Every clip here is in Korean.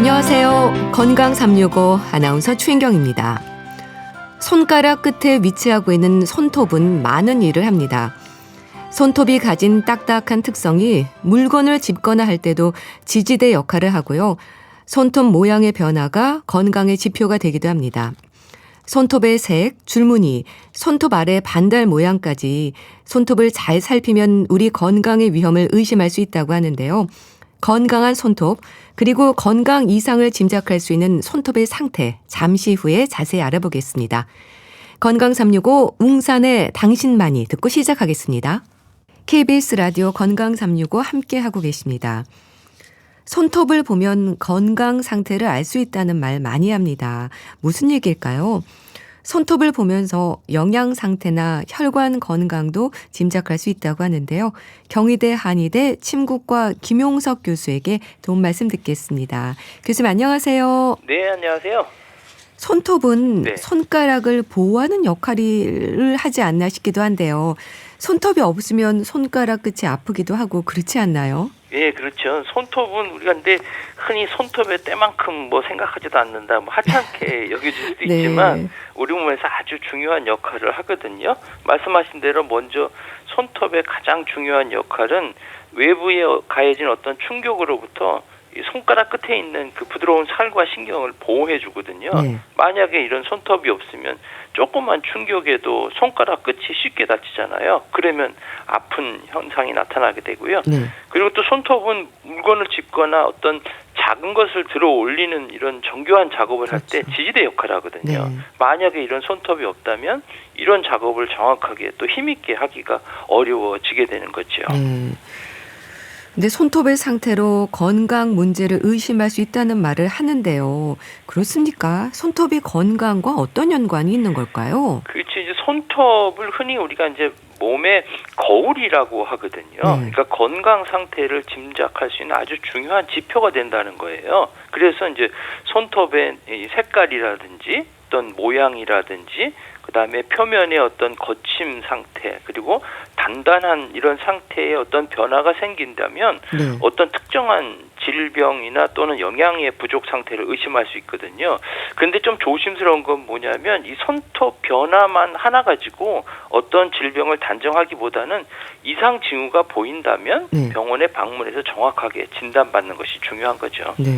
안녕하세요. 건강 365 아나운서 추인경입니다. 손가락 끝에 위치하고 있는 손톱은 많은 일을 합니다. 손톱이 가진 딱딱한 특성이 물건을 짚거나 할 때도 지지대 역할을 하고요. 손톱 모양의 변화가 건강의 지표가 되기도 합니다. 손톱의 색, 줄무늬, 손톱 아래 반달 모양까지 손톱을 잘 살피면 우리 건강의 위험을 의심할 수 있다고 하는데요. 건강한 손톱, 그리고 건강 이상을 짐작할 수 있는 손톱의 상태, 잠시 후에 자세히 알아보겠습니다. 건강 365 웅산의 당신만이 듣고 시작하겠습니다. KBS 라디오 건강 365 함께하고 계십니다. 손톱을 보면 건강 상태를 알 수 있다는 말 많이 합니다. 무슨 얘기일까요? 손톱을 보면서 영양 상태나 혈관 건강도 짐작할 수 있다고 하는데요. 경희대 한의대 침구과 김용석 교수에게 도움 말씀 듣겠습니다. 교수님 안녕하세요. 네, 안녕하세요. 손톱은 손가락을 보호하는 역할을 하지 않나 싶기도 한데요. 손톱이 없으면 손가락 끝이 아프기도 하고 그렇지 않나요? 예, 그렇죠. 손톱은 우리가 근데 흔히 손톱의 때만큼 생각하지도 않는다, 하찮게 여겨질 수도 네. 있지만 우리 몸에서 아주 중요한 역할을 하거든요. 말씀하신 대로 먼저 손톱의 가장 중요한 역할은 외부에 가해진 어떤 충격으로부터 이 손가락 끝에 있는 그 부드러운 살과 신경을 보호해 주거든요. 네. 만약에 이런 손톱이 없으면 조그만 충격에도 손가락 끝이 쉽게 다치잖아요. 그러면 아픈 현상이 나타나게 되고요. 네. 그리고 또 손톱은 물건을 짚거나 어떤 작은 것을 들어 올리는 이런 정교한 작업을 할 때 지지대 역할을 하거든요. 네. 만약에 이런 손톱이 없다면 이런 작업을 정확하게 또 힘있게 하기가 어려워지게 되는 거죠. 네. 근데 손톱의 상태로 건강 문제를 의심할 수 있다는 말을 하는데요. 그렇습니까? 손톱이 건강과 어떤 연관이 있는 걸까요? 그렇죠. 이제 손톱을 흔히 우리가 이제 몸의 거울이라고 하거든요. 그러니까 건강 상태를 짐작할 수 있는 아주 중요한 지표가 된다는 거예요. 그래서 이제 손톱의 이 색깔이라든지 어떤 모양이라든지 그다음에 표면의 어떤 거침 상태, 그리고 단단한 이런 상태에 어떤 변화가 생긴다면 어떤 특정한 질병이나 또는 영양의 부족 상태를 의심할 수 있거든요. 그런데 좀 조심스러운 건 뭐냐면 이 손톱 변화만 하나 가지고 어떤 질병을 단정하기보다는 이상 징후가 보인다면 병원에 방문해서 정확하게 진단받는 것이 중요한 거죠. 네.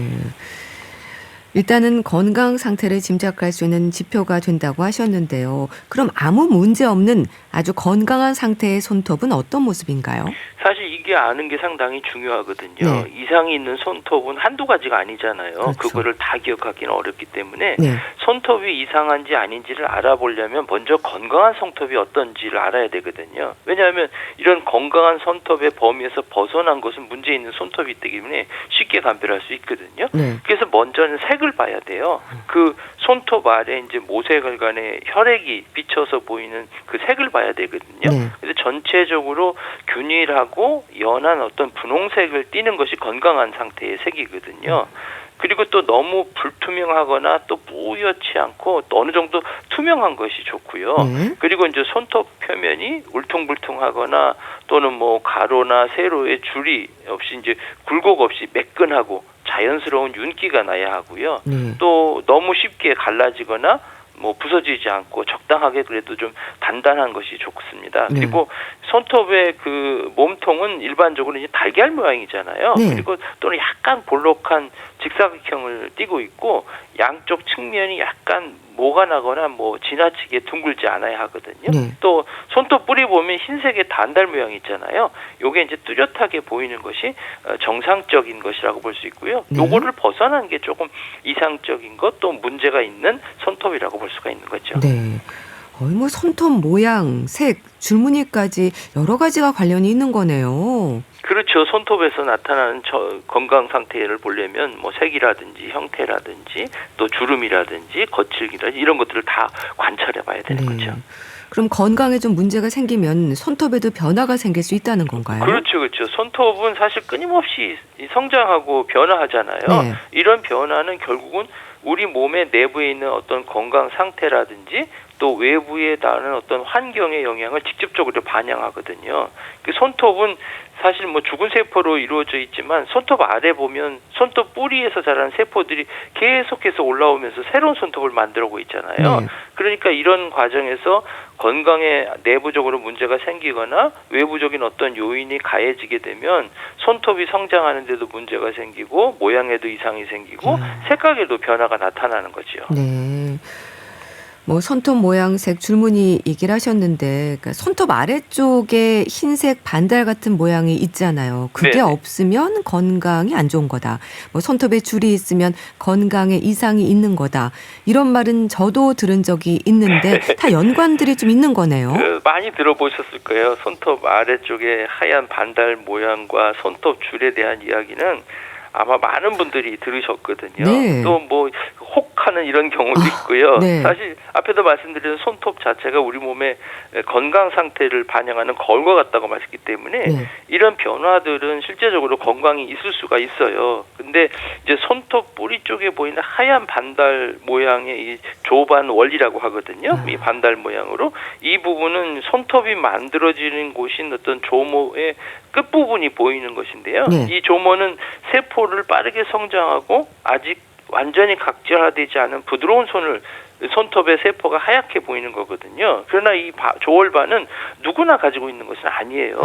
일단은 건강 상태를 짐작할 수 있는 지표가 된다고 하셨는데요. 그럼 아무 문제 없는 아주 건강한 상태의 손톱은 어떤 모습인가요? 사실 이게 아는 게 상당히 중요하거든요. 이상이 있는 손톱은 한두 가지가 아니잖아요. 그렇죠. 그거를 다 기억하기는 어렵기 때문에 네. 손톱이 이상한지 아닌지를 알아보려면 먼저 건강한 손톱이 어떤지를 알아야 되거든요. 왜냐하면 이런 건강한 손톱의 범위에서 벗어난 것은 문제 있는 손톱이 있기 때문에 쉽게 감별할 수 있거든요. 그래서 먼저는 색을 봐야 돼요. 그 손톱 아래 이제 모세혈관에 혈액이 비쳐서 보이는 그 색을 봐야 되거든요. 그래서 전체적으로 균일하고 연한 어떤 분홍색을 띠는 것이 건강한 상태의 색이거든요. 그리고 또 너무 불투명하거나 또 뿌옇지 않고 또 어느 정도 투명한 것이 좋고요. 그리고 이제 손톱 표면이 울퉁불퉁하거나 또는 가로나 세로의 줄이 없이 이제 굴곡 없이 매끈하고 자연스러운 윤기가 나야 하고요. 또 너무 쉽게 갈라지거나 부서지지 않고 적당하게 그래도 좀 단단한 것이 좋습니다. 그리고 손톱의 그 몸통은 일반적으로 이제 달걀 모양이잖아요. 그리고 또는 약간 볼록한 직사각형을 띠고 있고 양쪽 측면이 약간 모가 나거나 지나치게 둥글지 않아야 하거든요. 또 손톱 뿌리 보면 흰색의 단달 모양이 있잖아요. 요게 이제 뚜렷하게 보이는 것이 정상적인 것이라고 볼 수 있고요. 요거를 벗어난 게 조금 이상적인 것, 또 문제가 있는 손톱이라고 볼 수가 있는 거죠. 네. 거의 손톱 모양, 색, 줄무늬까지 여러 가지가 관련이 있는 거네요. 그렇죠. 손톱에서 나타나는 건강 상태를 보려면 색이라든지 형태라든지 또 주름이라든지 거칠기라든지 이런 것들을 다 관찰해 봐야 되는 거죠. 그럼 건강에 좀 문제가 생기면 손톱에도 변화가 생길 수 있다는 건가요? 그렇죠. 손톱은 사실 끊임없이 성장하고 변화하잖아요. 이런 변화는 결국은 우리 몸의 내부에 있는 어떤 건강 상태라든지 또 외부에 닿는 어떤 환경의 영향을 직접적으로 반영하거든요. 그 손톱은 사실 뭐 죽은 세포로 이루어져 있지만 손톱 아래 보면 손톱 뿌리에서 자라는 세포들이 계속해서 올라오면서 새로운 손톱을 만들어오고 있잖아요. 그러니까 이런 과정에서 건강에 내부적으로 문제가 생기거나 외부적인 어떤 요인이 가해지게 되면 손톱이 성장하는 데도 문제가 생기고 모양에도 이상이 생기고 색깔에도 변화가 나타나는 거죠. 네. 뭐 손톱 모양색 줄무늬 얘기를 하셨는데 그러니까 손톱 아래쪽에 흰색 반달 같은 모양이 있잖아요. 그게 네네. 없으면 건강이 안 좋은 거다. 뭐 손톱에 줄이 있으면 건강에 이상이 있는 거다. 이런 말은 저도 들은 적이 있는데 다 연관들이 좀 있는 거네요. 많이 들어보셨을 거예요. 손톱 아래쪽에 하얀 반달 모양과 손톱 줄에 대한 이야기는 아마 많은 분들이 들으셨거든요. 네. 또 뭐 혹하는 이런 경우도 있고요. 네. 사실 앞에도 말씀드린 손톱 자체가 우리 몸의 건강 상태를 반영하는 거울과 같다고 말했기 때문에 네. 이런 변화들은 실제적으로 건강이 있을 수가 있어요. 근데 이제 손톱 뿌리 쪽에 보이는 하얀 반달 모양의 이 조반 원리라고 하거든요. 이 반달 모양으로 이 부분은 손톱이 만들어지는 곳인 어떤 조모의 끝부분이 보이는 것인데요. 네. 이 조모는 세포를 빠르게 성장하고 아직 완전히 각질화되지 않은 부드러운 손톱의 세포가 하얗게 보이는 거거든요. 그러나 이 조월반은 누구나 가지고 있는 것은 아니에요.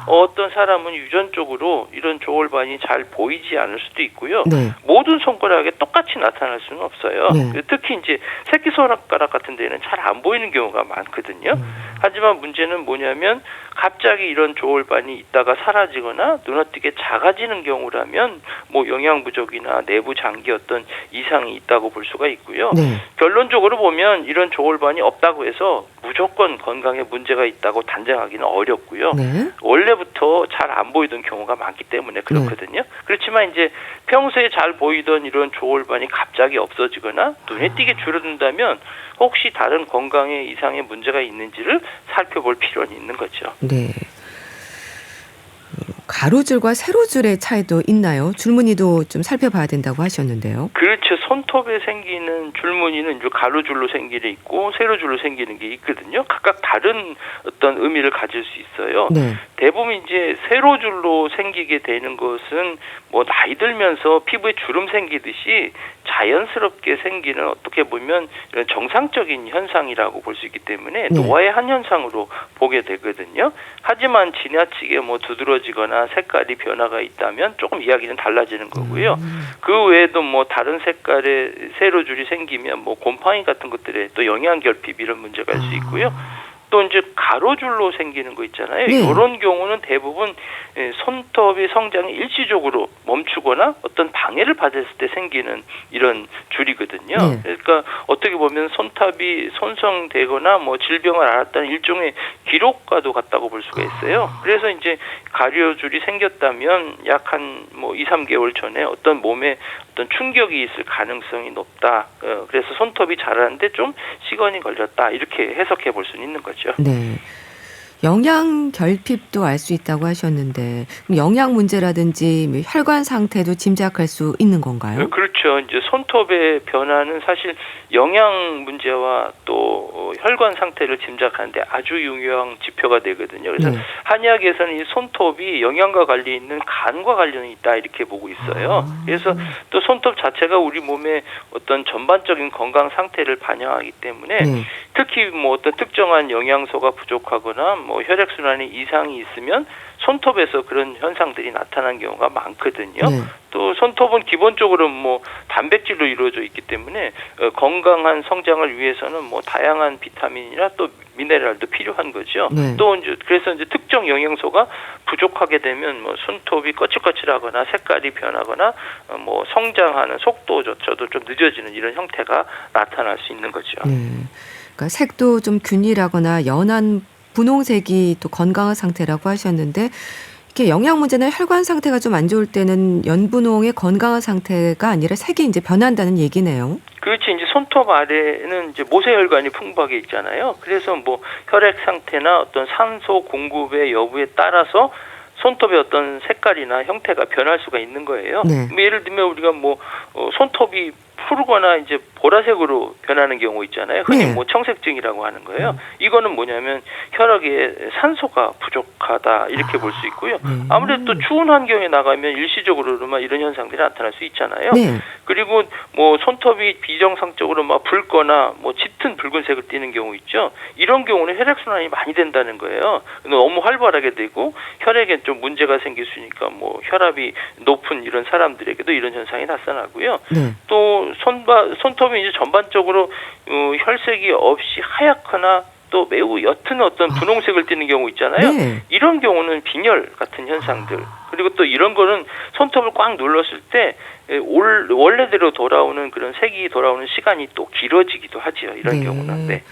어떤 사람은 유전적으로 이런 조월반이 잘 보이지 않을 수도 있고요. 네. 모든 손가락에 똑같이 나타날 수는 없어요. 네. 특히 이제 새끼손가락 같은 데는 잘 안 보이는 경우가 많거든요. 하지만 문제는 뭐냐면 갑자기 이런 조월반이 있다가 사라지거나 눈어띄게 작아지는 경우라면 뭐 영양 부족이나 내부 장기 어떤 이상이 있다고 볼 수가 있고요. 네. 결론적으로 보면 이런 조월반이 없다고 해서 무조건 건강에 문제가 있다고 단정하기는 어렵고요. 네. 원래부터 잘 안 보이던 경우가 많기 때문에 그렇거든요. 그렇지만 이제 평소에 잘 보이던 이런 조월반이 갑자기 없어지거나 눈에 띄게 줄어든다면 혹시 다른 건강에 이상의 문제가 있는지를 살펴볼 필요는 있는 거죠. 네. 가로줄과 세로줄의 차이도 있나요? 줄무늬도 좀 살펴봐야 된다고 하셨는데요. 그렇죠. 손톱에 생기는 줄무늬는 이제 가로줄로 생기는 게 있고 세로줄로 생기는 게 있거든요. 각각 다른 어떤 의미를 가질 수 있어요. 네. 대부분 이제 세로줄로 생기게 되는 것은 뭐 나이 들면서 피부에 주름 생기듯이 자연스럽게 생기는 어떻게 보면 이런 정상적인 현상이라고 볼 수 있기 때문에 노화의 한 현상으로 보게 되거든요. 하지만 지나치게 뭐 두드러지거나 색깔이 변화가 있다면 조금 이야기는 달라지는 거고요. 그 외에도 뭐 다른 색깔의 세로줄이 생기면 뭐 곰팡이 같은 것들에 또 영양 결핍 이런 문제가 할 수 있고요. 또 이제 가로줄로 생기는 거 있잖아요. 네. 이런 경우는 대부분 손톱의 성장이 일시적으로 멈추거나 어떤 방해를 받았을 때 생기는 이런 줄이거든요. 네. 그러니까 어떻게 보면 손톱이 손상되거나 뭐 질병을 앓았다는 일종의 기록과도 같다고 볼 수가 있어요. 그래서 이제 가려줄이 생겼다면 약 한 뭐 2, 3개월 전에 어떤 몸에 어떤 충격이 있을 가능성이 높다. 그래서 손톱이 자라는데 좀 시간이 걸렸다. 이렇게 해석해 볼 수는 있는 거죠. 네. 영양 결핍도 알 수 있다고 하셨는데 그럼 영양 문제라든지 뭐 혈관 상태도 짐작할 수 있는 건가요? 그렇죠. 이제 손톱의 변화는 사실 영양 문제와 또 혈관 상태를 짐작하는데 아주 유효한 지표가 되거든요. 그래서 한의학에서는 이 손톱이 영양과 관련이 있는 간과 관련이 있다 이렇게 보고 있어요. 그래서 또 손톱 자체가 우리 몸의 어떤 전반적인 건강 상태를 반영하기 때문에 특히 뭐 어떤 특정한 영양소가 부족하거나 뭐 혈액순환에 이상이 있으면 손톱에서 그런 현상들이 나타나는 경우가 많거든요. 또 손톱은 기본적으로 뭐 단백질로 이루어져 있기 때문에 건강한 성장을 위해서는 뭐 다양한 비타민이나 또 미네랄도 필요한 거죠. 또 이제 그래서 이제 특정 영양소가 부족하게 되면 뭐 손톱이 거칠거칠하거나 색깔이 변하거나 뭐 성장하는 속도조차도 좀 늦어지는 이런 형태가 나타날 수 있는 거죠. 그러니까 색도 좀 균일하거나 연한 분홍색이 또 건강한 상태라고 하셨는데 이렇게 영양 문제나 혈관 상태가 좀 안 좋을 때는 연분홍의 건강한 상태가 아니라 색이 이제 변한다는 얘기네요. 그렇지. 이제 손톱 아래에는 이제 모세혈관이 풍부하게 있잖아요. 그래서 뭐 혈액 상태나 어떤 산소 공급의 여부에 따라서 손톱의 어떤 색깔이나 형태가 변할 수가 있는 거예요. 뭐 예를 들면 우리가 뭐 손톱이 푸르거나 이제 보라색으로 변하는 경우 있잖아요. 흔히 네. 뭐 청색증이라고 하는 거예요. 이거는 뭐냐면 혈액에 산소가 부족하다 이렇게 볼 수 있고요. 네. 아무래도 추운 환경에 나가면 일시적으로만 이런 현상들이 나타날 수 있잖아요. 네. 그리고 뭐 손톱이 비정상적으로 막 붉거나 뭐 짙은 붉은색을 띠는 경우 있죠. 이런 경우는 혈액순환이 많이 된다는 거예요. 너무 활발하게 되고 혈액에 좀 문제가 생길 수 있으니까 뭐 혈압이 높은 이런 사람들에게도 이런 현상이 나타나고요. 네. 또 손톱이 이제 전반적으로 혈색이 없이 하얗거나 또 매우 옅은 어떤 분홍색을 띠는 경우 있잖아요. 네. 이런 경우는 빈혈 같은 현상들. 그리고 또 이런 거는 손톱을 꽉 눌렀을 때 원래대로 돌아오는 그런 색이 돌아오는 시간이 또 길어지기도 하지요. 이런 네. 경우는. 네.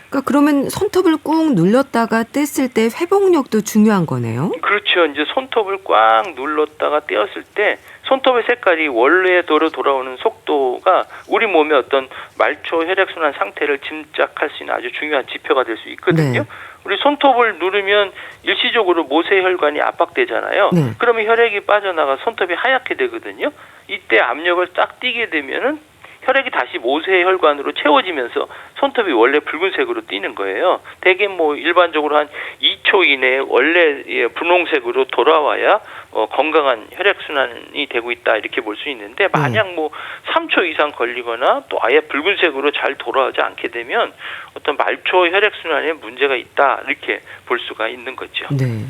그러니까 그러면 손톱을 꾹 눌렀다가 뗐을 때 회복력도 중요한 거네요. 그렇죠. 이제 손톱을 꽉 눌렀다가 떼었을 때 손톱의 색깔이 원래대로 돌아오는 속도가 우리 몸의 어떤 말초 혈액순환 상태를 짐작할 수 있는 아주 중요한 지표가 될 수 있거든요. 네. 우리 손톱을 누르면 일시적으로 모세혈관이 압박되잖아요. 네. 그러면 혈액이 빠져나가 손톱이 하얗게 되거든요. 이때 압력을 딱 띄게 되면은 혈액이 다시 모세혈관으로 채워지면서 손톱이 원래 붉은색으로 띄는 거예요. 대개 뭐 일반적으로 한 2초 이내에 원래 분홍색으로 돌아와야 건강한 혈액순환이 되고 있다 이렇게 볼 수 있는데 만약 뭐 3초 이상 걸리거나 또 아예 붉은색으로 잘 돌아오지 않게 되면 어떤 말초 혈액순환에 문제가 있다 이렇게 볼 수가 있는 거죠. 네.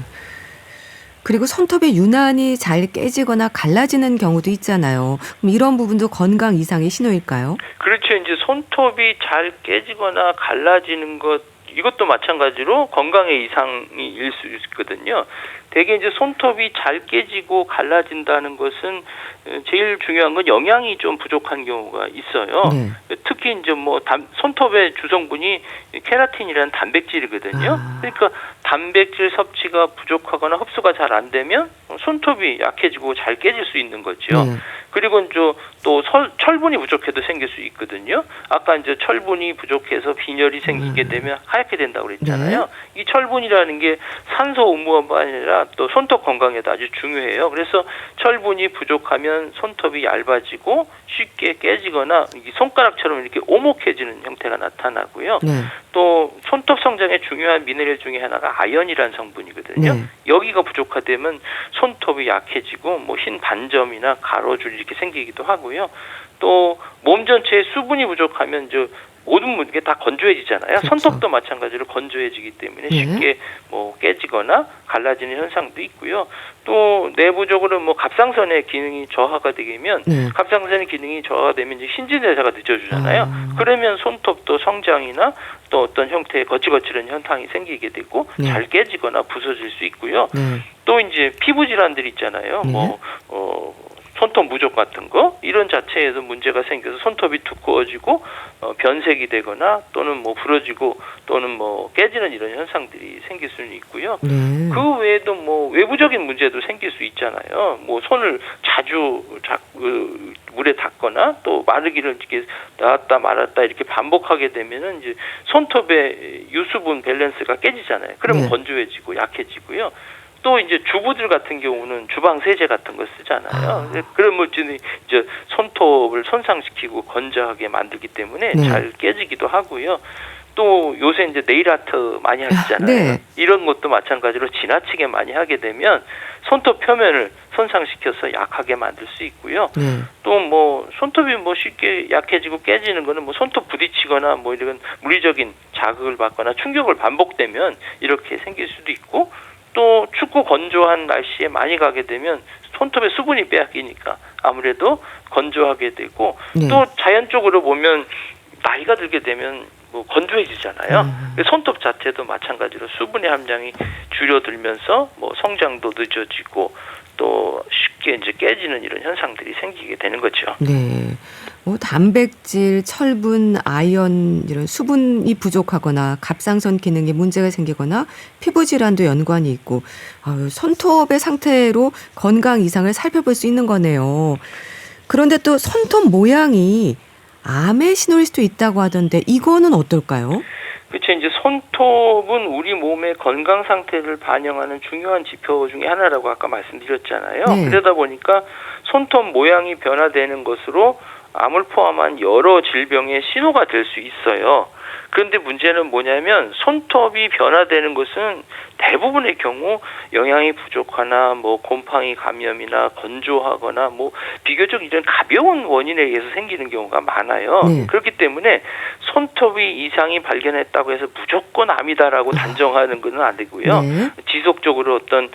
그리고 손톱이 유난히 잘 깨지거나 갈라지는 경우도 있잖아요. 그럼 이런 부분도 건강 이상의 신호일까요? 그렇죠. 이제 손톱이 잘 깨지거나 갈라지는 것 이것도 마찬가지로 건강의 이상일 수 있거든요. 대개 이제 손톱이 잘 깨지고 갈라진다는 것은 제일 중요한 건 영양이 좀 부족한 경우가 있어요. 네. 특히 이제 뭐 손톱의 주성분이 케라틴이라는 단백질이거든요. 그러니까 단백질 섭취가 부족하거나 흡수가 잘 안 되면 손톱이 약해지고 잘 깨질 수 있는 거죠. 네. 그리고 이제 또 철분이 부족해도 생길 수 있거든요. 아까 이제 철분이 부족해서 빈혈이 생기게 되면 하얗게 된다고 그랬잖아요. 이 철분이라는 게 산소 의무뿐만 아니라 또 손톱 건강에도 아주 중요해요. 그래서 철분이 부족하면 손톱이 얇아지고 쉽게 깨지거나 손가락처럼 이렇게 오목해지는 형태가 나타나고요. 네. 또 손톱 성장에 중요한 미네랄 중에 하나가 아연이라는 성분이거든요. 네. 여기가 부족하다면 손톱이 약해지고 뭐 흰 반점이나 가로줄 이렇게 생기기도 하고요. 또 몸 전체에 수분이 부족하면 이제 모든 게 다 건조해지잖아요. 그렇죠. 손톱도 마찬가지로 건조해지기 때문에 쉽게 뭐 깨지거나 갈라지는 현상도 있고요. 또 내부적으로 뭐 갑상선의 기능이 저하가 되면 갑상선의 기능이 저하가 되면 이제 신진대사가 늦어지잖아요. 그러면 손톱도 성장이나 또 어떤 형태의 거칠거칠한 현상이 생기게 되고 잘 깨지거나 부서질 수 있고요. 또 이제 피부 질환들이 있잖아요. 손톱 무족 같은 거 이런 자체에서 문제가 생겨서 손톱이 두꺼워지고 변색이 되거나 또는 뭐 부러지고 또는 뭐 깨지는 이런 현상들이 생길 수는 있고요. 그 외에도 뭐 외부적인 문제도 생길 수 있잖아요. 뭐 손을 자주 물에 닿거나 또 마르기를 이렇게 닿았다 말았다 이렇게 반복하게 되면은 이제 손톱의 유수분 밸런스가 깨지잖아요. 그러면 건조해지고 약해지고요. 또 이제 주부들 같은 경우는 주방 세제 같은 거 쓰잖아요. 그런 물질이 이제 손톱을 손상시키고 건조하게 만들기 때문에 잘 깨지기도 하고요. 또 요새 이제 네일 아트 많이 하시잖아요. 이런 것도 마찬가지로 지나치게 많이 하게 되면 손톱 표면을 손상시켜서 약하게 만들 수 있고요. 또 뭐 손톱이 뭐 쉽게 약해지고 깨지는 거는 뭐 손톱 부딪히거나 뭐 이런 물리적인 자극을 받거나 충격을 반복되면 이렇게 생길 수도 있고 또 춥고 건조한 날씨에 많이 가게 되면 손톱에 수분이 빼앗기니까 아무래도 건조하게 되고 또 자연적으로 보면 나이가 들게 되면 뭐 건조해지잖아요. 손톱 자체도 마찬가지로 수분의 함량이 줄어들면서 뭐 성장도 늦어지고 또 쉽게 이제 깨지는 이런 현상들이 생기게 되는 거죠. 네. 뭐 단백질, 철분, 아연 이런 수분이 부족하거나 갑상선 기능에 문제가 생기거나 피부 질환도 연관이 있고 손톱의 상태로 건강 이상을 살펴볼 수 있는 거네요. 그런데 또 손톱 모양이 암의 신호일 수도 있다고 하던데 이거는 어떨까요? 그렇죠. 이제 손톱은 우리 몸의 건강 상태를 반영하는 중요한 지표 중에 하나라고 아까 말씀드렸잖아요. 그러다 보니까 손톱 모양이 변화되는 것으로 암을 포함한 여러 질병의 신호가 될 수 있어요. 그런데 문제는 뭐냐면 손톱이 변화되는 것은 대부분의 경우 영양이 부족하나 뭐 곰팡이 감염이나 건조하거나 뭐 비교적 이런 가벼운 원인에 의해서 생기는 경우가 많아요. 네. 그렇기 때문에 손톱이 이상이 발견했다고 해서 무조건 암이다라고 단정하는 것은 안 되고요. 네. 지속적으로 어떤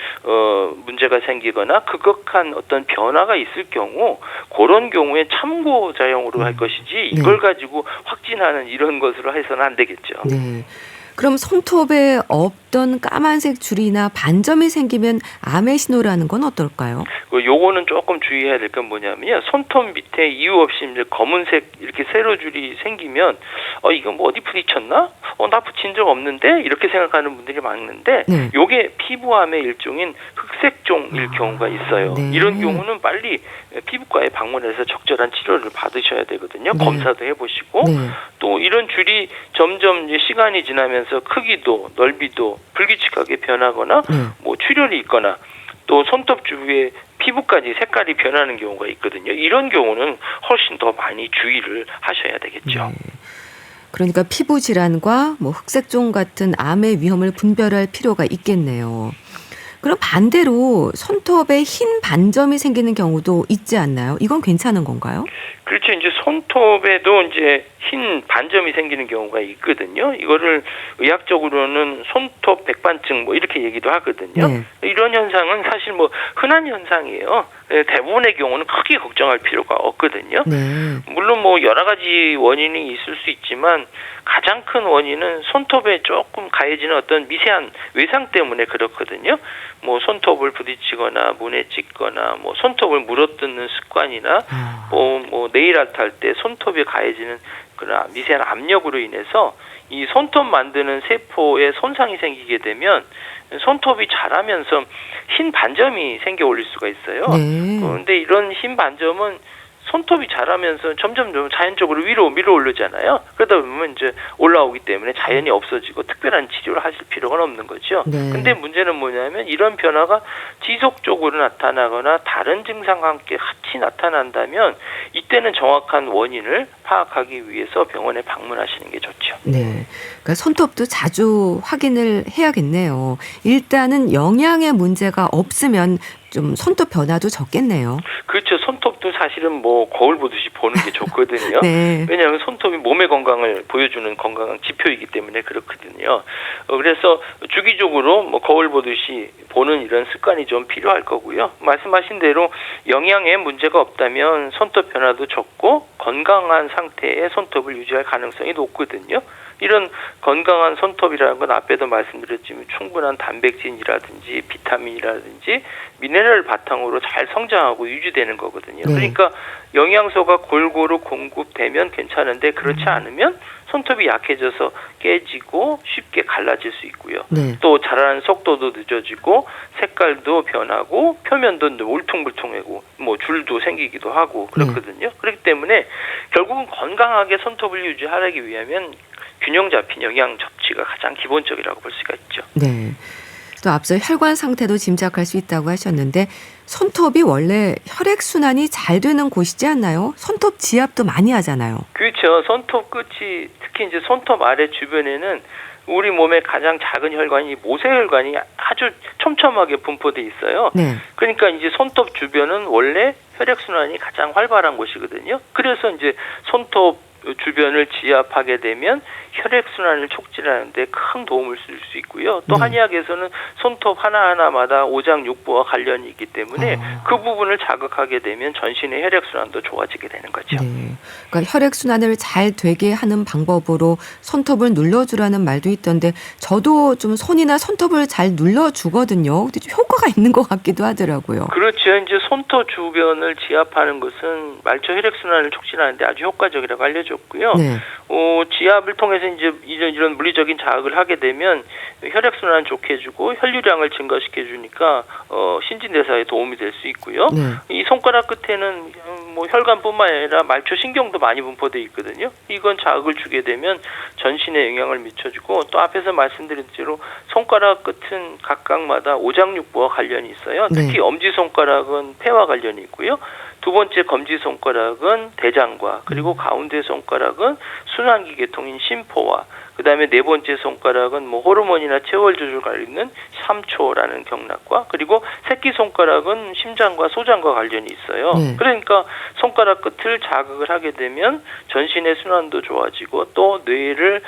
문제가 생기거나 급격한 어떤 변화가 있을 경우 그런 경우에 참고자용으로 할 것이지 이걸 가지고 확진하는 이런 것으로 해서는 안 되겠죠. 네. 그럼 손톱에 없던 까만색 줄이나 반점이 생기면 암의 신호라는 건 어떨까요? 요거는 조금 주의해야 될 건 뭐냐면요. 손톱 밑에 이유 없이 이제 검은색 이렇게 세로줄이 생기면 이거 뭐 어디 부딪혔나? 나 붙인 적 없는데? 이렇게 생각하는 분들이 많은데 네. 요게 피부암의 일종인 흑색종일 경우가 있어요. 네. 이런 경우는 빨리 피부과에 방문해서 적절한 치료를 받으셔야 되거든요. 네. 검사도 해보시고 네. 또 이런 줄이 점점 이제 시간이 지나면서 크기도 넓이도 불규칙하게 변하거나 뭐 출혈이 있거나 또 손톱 주위에 피부까지 색깔이 변하는 경우가 있거든요. 이런 경우는 훨씬 더 많이 주의를 하셔야 되겠죠. 네. 그러니까 피부 질환과 뭐 흑색종 같은 암의 위험을 분별할 필요가 있겠네요. 그럼 반대로 손톱에 흰 반점이 생기는 경우도 있지 않나요? 이건 괜찮은 건가요? 그렇죠. 이제 손톱에도 이제 흰 반점이 생기는 경우가 있거든요. 이거를 의학적으로는 손톱 백반증 뭐 이렇게 얘기도 하거든요. 네. 이런 현상은 사실 뭐 흔한 현상이에요. 대부분의 경우는 크게 걱정할 필요가 없거든요. 네. 물론 뭐 여러 가지 원인이 있을 수 있지만 가장 큰 원인은 손톱에 조금 가해지는 어떤 미세한 외상 때문에 그렇거든요. 뭐 손톱을 부딪히거나 문에 찍거나 뭐 손톱을 물어뜯는 습관이나 뭐 네일 아트 할 때 손톱에 가해지는 그런 미세한 압력으로 인해서 이 손톱 만드는 세포에 손상이 생기게 되면 손톱이 자라면서 흰 반점이 생겨 올릴 수가 있어요. 네. 그런데 이런 흰 반점은 손톱이 자라면서 점점 자연적으로 위로 밀어 올르잖아요. 그러다 보면 이제 올라오기 때문에 자연히 없어지고 특별한 치료를 하실 필요가 없는 거죠. 네. 근데 문제는 뭐냐면 이런 변화가 지속적으로 나타나거나 다른 증상과 함께 같이 나타난다면 이때는 정확한 원인을 파악하기 위해서 병원에 방문하시는 게 좋죠. 네. 그러니까 손톱도 자주 확인을 해야겠네요. 일단은 영양에 문제가 없으면 좀 손톱 변화도 적겠네요. 그렇죠. 손톱도 사실은 뭐 거울 보듯이 보는 게 좋거든요. 네. 왜냐하면 손톱이 몸의 건강을 보여주는 건강한 지표이기 때문에 그렇거든요. 그래서 주기적으로 뭐 거울 보듯이 보는 이런 습관이 좀 필요할 거고요. 말씀하신 대로 영양에 문제가 없다면 손톱 변화도 적고 건강한 상태의 손톱을 유지할 가능성이 높거든요. 이런 건강한 손톱이라는 건 앞에도 말씀드렸지만 충분한 단백질이라든지 비타민이라든지 미네랄 바탕으로 잘 성장하고 유지되는 거거든요. 네. 그러니까 영양소가 골고루 공급되면 괜찮은데 그렇지 않으면 손톱이 약해져서 깨지고 쉽게 갈라질 수 있고요. 네. 또 자라는 속도도 늦어지고 색깔도 변하고 표면도 울퉁불퉁하고 뭐 줄도 생기기도 하고 그렇거든요. 그렇기 때문에 결국은 건강하게 손톱을 유지하기 위하면 균형 잡힌 영양 섭취가 가장 기본적이라고 볼 수가 있죠. 네. 또 앞서 혈관 상태도 짐작할 수 있다고 하셨는데 손톱이 원래 혈액순환이 잘 되는 곳이지 않나요? 손톱 지압도 많이 하잖아요. 그렇죠. 손톱 끝이 특히 이제 손톱 아래 주변에는 우리 몸의 가장 작은 혈관이 모세혈관이 아주 촘촘하게 분포돼 있어요. 네. 그러니까 이제 손톱 주변은 원래 혈액순환이 가장 활발한 곳이거든요. 그래서 이제 손톱 주변을 지압하게 되면 혈액순환을 촉진하는 데 큰 도움을 줄 수 있고요. 또 한의학에서는 손톱 하나하나마다 오장육부와 관련이 있기 때문에 그 부분을 자극하게 되면 전신의 혈액순환도 좋아지게 되는 거죠. 네. 그러니까 혈액순환을 잘 되게 하는 방법으로 손톱을 눌러주라는 말도 있던데 저도 좀 손이나 손톱을 잘 눌러주거든요. 근데 좀 효과가 있는 것 같기도 하더라고요. 그렇죠. 이제 손톱 주변을 지압하는 것은 말초 혈액순환을 촉진하는 데 아주 효과적이라고 알려졌고요. 네. 지압을 통해서 이제 이런 물리적인 자극을 하게 되면 혈액순환을 좋게 해주고 혈류량을 증가시켜 주니까 신진대사에 도움이 될 수 있고요. 네. 이 손가락 끝에는 뭐 혈관뿐만 아니라 말초 신경도 많이 분포되어 있거든요. 이건 자극을 주게 되면 전신에 영향을 미쳐주고 또 앞에서 말씀드린 대로 손가락 끝은 각각마다 오장육부와 관련이 있어요. 특히 네. 엄지손가락은 폐와 관련이 있고요. 두 번째 검지 손가락은 대장과 그리고 가운데 손가락은 순환기 계통인 심포와 그다음에 네 번째 손가락은 뭐 호르몬이나 체월 조절 관리는 삼초라는 경락과 그리고 새끼 손가락은 심장과 소장과 관련이 있어요. 그러니까 손가락 끝을 자극을 하게 되면 전신의 순환도 좋아지고 또 뇌를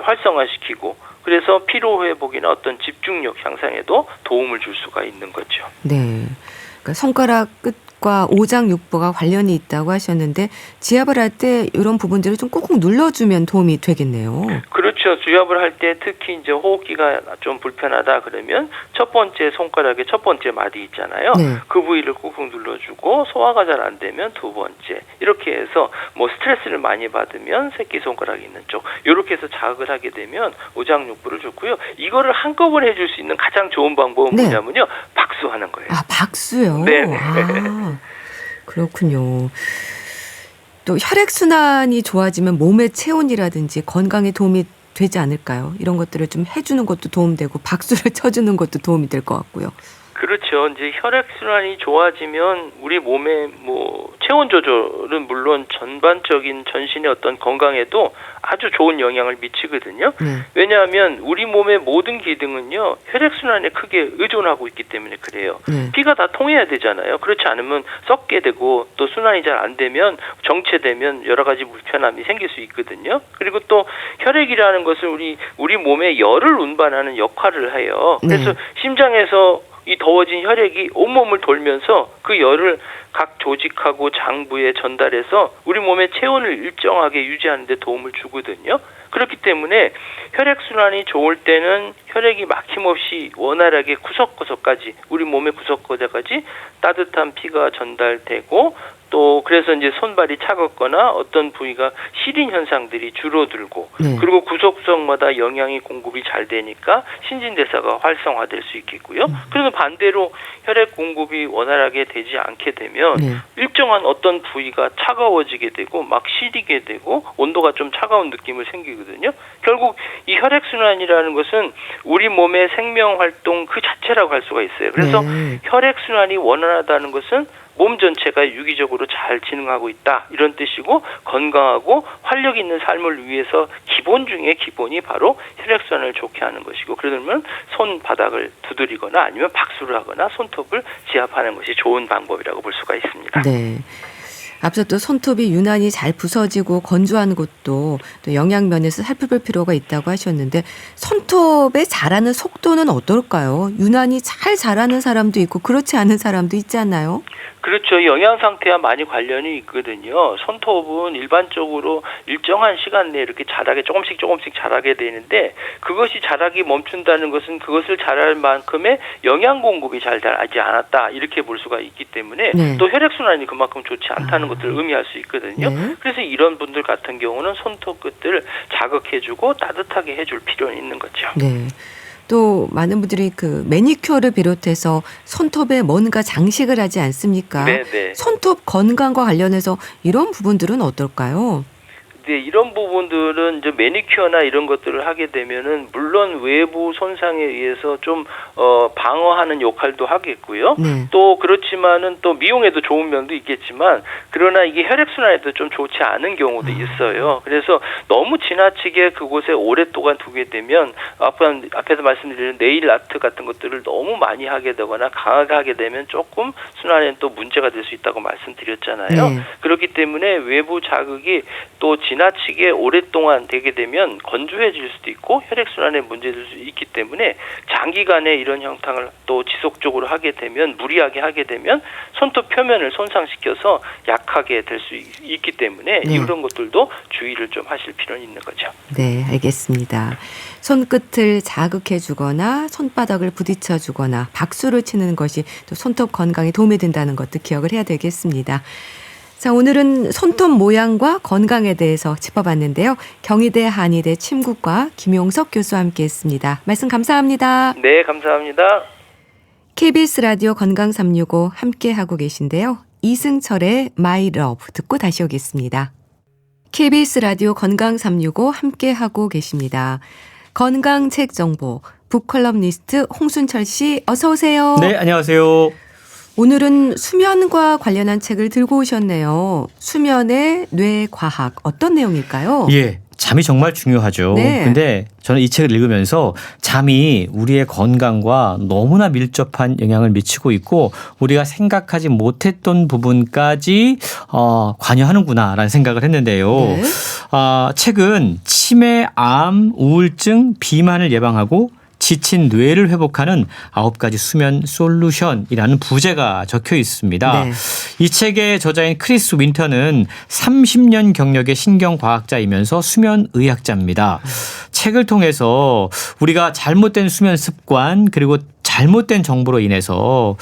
활성화시키고 그래서 피로 회복이나 어떤 집중력 향상에도 도움을 줄 수가 있는 거죠. 네. 그러니까 손가락 끝과 오장육부가 관련이 있다고 하셨는데 지압을 할 때 이런 부분들을 좀 꾹꾹 눌러주면 도움이 되겠네요. 그렇죠. 지압을 할 때 특히 이제 호흡기가 좀 불편하다 그러면 첫 번째 손가락의 첫 번째 마디 있잖아요. 그 부위를 꾹꾹 눌러주고 소화가 잘 안 되면 두 번째 이렇게 해서 뭐 스트레스를 많이 받으면 새끼 손가락이 있는 쪽 이렇게 해서 자극을 하게 되면 오장육부를 좋고요. 이거를 한꺼번에 해줄 수 있는 가장 좋은 방법은 뭐냐면요. 박수하는 거예요. 아, 박수요? 네. 아, 그렇군요. 또 혈액순환이 좋아지면 몸의 체온이라든지 건강에 도움이 되지 않을까요? 이런 것들을 좀 해주는 것도 도움되고 박수를 쳐주는 것도 도움이 될 것 같고요. 그렇죠. 이제 혈액순환이 좋아지면 우리 몸의 뭐 체온 조절은 물론 전반적인 전신의 어떤 건강에도 아주 좋은 영향을 미치거든요. 왜냐하면 우리 몸의 모든 기능은요 혈액순환에 크게 의존하고 있기 때문에 그래요. 피가 다 통해야 되잖아요. 그렇지 않으면 썩게 되고 또 순환이 잘 안 되면 정체되면 여러 가지 불편함이 생길 수 있거든요. 그리고 또 혈액이라는 것은 우리 몸에 열을 운반하는 역할을 해요. 그래서 심장에서 이 더워진 혈액이 온몸을 돌면서 그 열을 각 조직하고 장부에 전달해서 우리 몸의 체온을 일정하게 유지하는 데 도움을 주거든요. 그렇기 때문에 혈액순환이 좋을 때는 혈액이 막힘없이 원활하게 구석구석까지 우리 몸의 구석구석까지 따뜻한 피가 전달되고 또 그래서 이제 손발이 차갑거나 어떤 부위가 시린 현상들이 줄어들고 그리고 구석구석마다 영양이 공급이 잘 되니까 신진대사가 활성화될 수 있겠고요. 그래서 반대로 혈액 공급이 원활하게 되지 않게 되면 일정한 어떤 부위가 차가워지게 되고 막 시리게 되고 온도가 좀 차가운 느낌을 생기거든요. 결국 이 혈액순환이라는 것은 우리 몸의 생명활동 그 자체라고 할 수가 있어요. 그래서 혈액순환이 원활하다는 것은 몸 전체가 유기적으로 잘 진행하고 있다 이런 뜻이고 건강하고 활력 있는 삶을 위해서 기본 중에 기본이 바로 혈액순환을 좋게 하는 것이고 그러면 손바닥을 두드리거나 아니면 박수를 하거나 손톱을 지압하는 것이 좋은 방법이라고 볼 수가 있습니다. 네. 앞서 또 손톱이 유난히 잘 부서지고 건조한 곳도 또 영양 면에서 살펴볼 필요가 있다고 하셨는데 손톱의 자라는 속도는 어떨까요? 유난히 잘 자라는 사람도 있고 그렇지 않은 사람도 있지 않나요? 그렇죠. 영양 상태와 많이 관련이 있거든요. 손톱은 일반적으로 일정한 시간 내에 이렇게 자라게 조금씩 자라게 되는데 그것이 자라기 멈춘다는 것은 그것을 자랄 만큼의 영양 공급이 잘 되지 않았다 이렇게 볼 수가 있기 때문에 또 혈액순환이 그만큼 좋지 않다는 것들을 의미할 수 있거든요. 그래서 이런 분들 같은 경우는 손톱 끝을 자극해주고 따뜻하게 해줄 필요는 있는 거죠. 네. 또 많은 분들이 그 매니큐어를 비롯해서 손톱에 뭔가 장식을 하지 않습니까? 네네. 손톱 건강과 관련해서 이런 부분들은 어떨까요? 네, 이런 부분들은 이제 매니큐어나 이런 것들을 하게 되면은 물론 외부 손상에 의해서 좀 방어하는 역할도 하겠고요. 또 그렇지만은 또 미용에도 좋은 면도 있겠지만 그러나 이게 혈액순환에도 좀 좋지 않은 경우도 있어요. 그래서 너무 지나치게 그곳에 오랫동안 두게 되면 앞에서 말씀드린 네일 아트 같은 것들을 너무 많이 하게 되거나 강하게 하게 되면 조금 순환에는 또 문제가 될 수 있다고 말씀드렸잖아요. 그렇기 때문에 외부 자극이 또 지나치게 오랫동안 되게 되면 건조해질 수도 있고 혈액순환에 문제될 수 있기 때문에 장기간에 이런 형상을 또 지속적으로 하게 되면 무리하게 하게 되면 손톱 표면을 손상시켜서 약하게 될 수 있기 때문에 이런 것들도 주의를 좀 하실 필요는 있는 거죠. 네, 알겠습니다. 손끝을 자극해 주거나 손바닥을 부딪혀 주거나 박수를 치는 것이 또 손톱 건강에 도움이 된다는 것도 기억을 해야 되겠습니다. 자, 오늘은 손톱 모양과 건강에 대해서 짚어봤는데요. 경희대 한의대 침구과 김용석 교수와 함께했습니다. 말씀 감사합니다. 네, 감사합니다. KBS 라디오 건강 365 함께하고 계신데요. 이승철의 My Love 듣고 다시 오겠습니다. KBS 라디오 건강 365 함께하고 계십니다. 건강책 정보 북컬럼니스트 홍순철 씨 어서 오세요. 네, 안녕하세요. 오늘은 수면과 관련한 책을 들고 오셨네요. 수면의 뇌과학 어떤 내용일까요? 예. 잠이 정말 중요하죠. 네. 근데 저는 이 책을 읽으면서 잠이 우리의 건강과 너무나 밀접한 영향을 미치고 있고 우리가 생각하지 못했던 부분까지 관여하는구나라는 생각을 했는데요. 네. 책은 치매, 암, 우울증, 비만을 예방하고 지친 뇌를 회복하는 9가지 수면 솔루션이라는 부제가 적혀 있습니다. 네. 이 책의 저자인 크리스 윈터는 30년 경력의 신경과학자이면서 수면의학자입니다. 책을 통해서 우리가 잘못된 수면 습관 그리고 잘못된 정보로 인해서